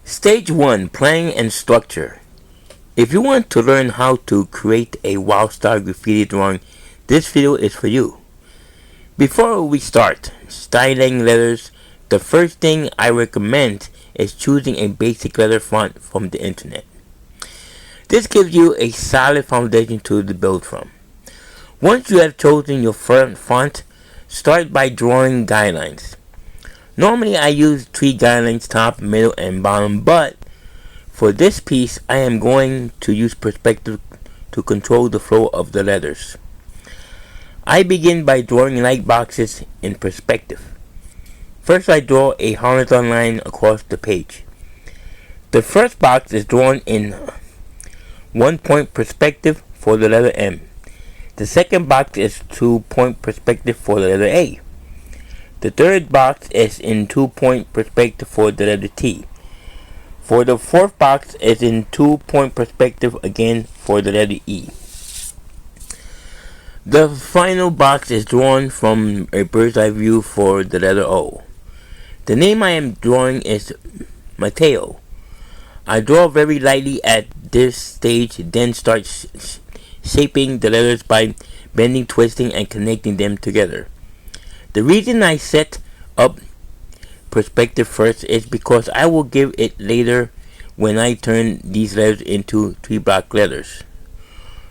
Stage 1, Planning and Structure. If you want to learn how to create a Wildstyle graffiti drawing, this video is for you. Before we start styling letters, the first thing I recommend is choosing a basic letter font from the internet. This gives you a solid foundation to build from. Once you have chosen your font, start by drawing guidelines. Normally I use 3 guidelines, top, middle, and bottom, but for this piece I am going to use perspective to control the flow of the letters. I begin by drawing light boxes in perspective. First I draw a horizontal line across the page. The first box is drawn in 1 point perspective for the letter M. The second box is 2 point perspective for the letter A. The third box is in 2 point perspective for the letter T. For the fourth box is in 2 point perspective again for the letter E. The final box is drawn from a bird's eye view for the letter O. The name I am drawing is Mateo. I draw very lightly at this stage, then start shaping the letters by bending, twisting, and connecting them together. The reason I set up perspective first is because I will give it later when I turn these letters into 3 block letters.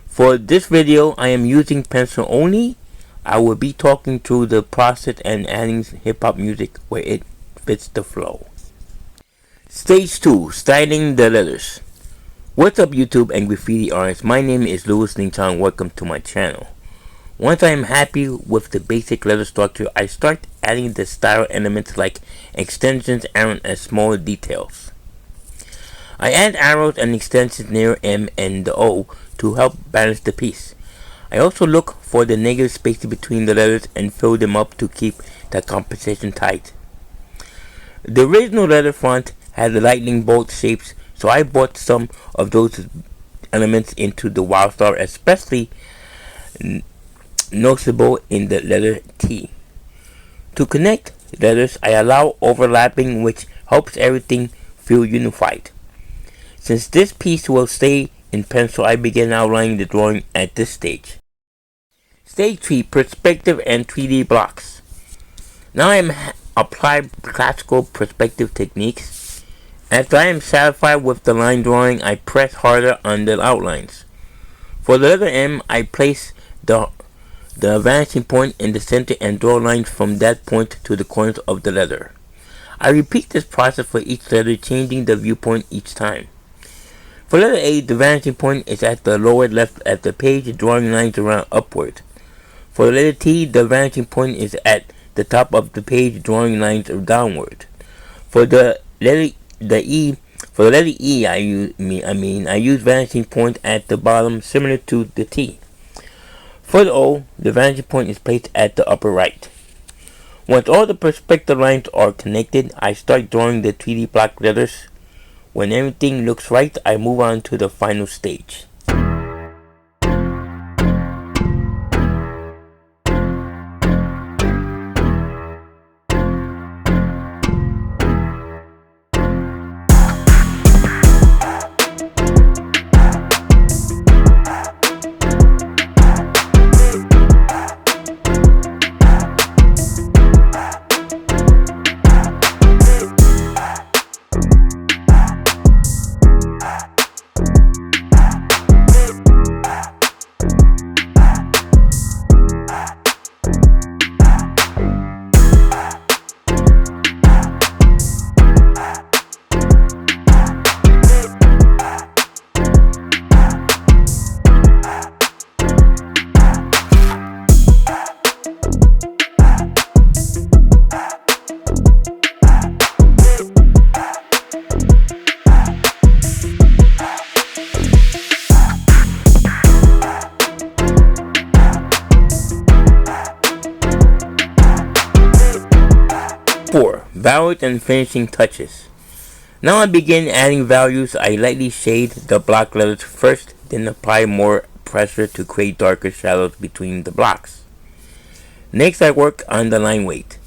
For this video I am using pencil only. I will be talking through the process and adding hip hop music where it fits the flow. Stage 2, Styling the letters. What's up YouTube and graffiti artists, my name is Louis Ling-Chang. Welcome to my channel. Once I am happy with the basic letter structure, I start adding the style elements like extensions, arrows, and small details. I add arrows and extensions near M and the O to help balance the piece. I also look for the negative spaces between the letters and fill them up to keep the composition tight. The original letter font had the lightning bolt shapes, so I brought some of those elements into the Wildstyle, especially noticeable in the letter T. To connect letters, I allow overlapping, which helps everything feel unified. Since this piece will stay in pencil, I begin outlining the drawing at this stage. Stage 3, Perspective and 3D blocks. Now I am apply classical perspective techniques. After I am satisfied with the line drawing, I press harder on the outlines. For the letter M, I place the vanishing point in the center and draw lines from that point to the corners of the letter. I repeat this process for each letter, changing the viewpoint each time. For letter A, the vanishing point is at the lower left at the page, drawing lines around upward. For the letter T, the vanishing point is at the top of the page, drawing lines downward. For the letter E, I use vanishing point at the bottom, similar to the T. For the O, the vanishing point is placed at the upper right. Once all the perspective lines are connected, I start drawing the 3D block letters. When everything looks right, I move on to the final stage. Values and finishing touches. Now I begin adding values. I lightly shade the block letters first, then apply more pressure to create darker shadows between the blocks. Next I work on the line weight,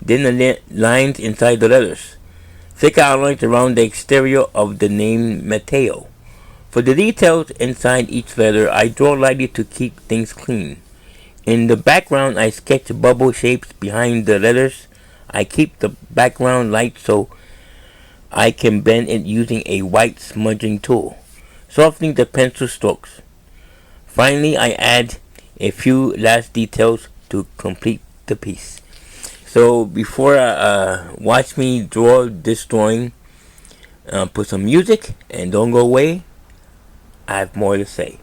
then the lines inside the letters. thick outlines around the exterior of the name Mateo. For the details inside each letter, I draw lightly to keep things clean. In the background, I sketch bubble shapes behind the letters. I keep the background light so I can bend it using a white smudging tool, softening the pencil strokes. Finally, I add a few last details to complete the piece. So before watch me draw this drawing, put some music and don't go away. I have more to say.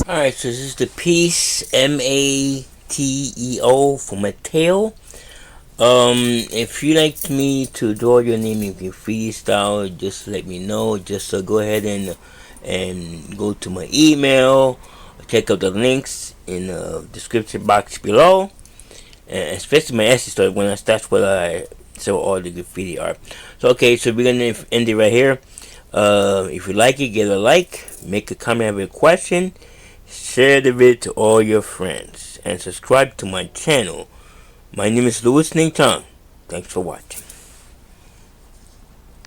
Alright, so this is the piece Mateo for Mateo. If you like me to draw your name in graffiti style, just let me know. Just go ahead and go to my email. Check out the links in the description box below, and especially my Etsy store when that's where I sell all the graffiti art. So okay, so we're gonna end it right here. If you like it, give it a like, make a comment, have a question, share the video to all your friends, and subscribe to my channel. My name is Louis Ning Tong. Thanks for watching.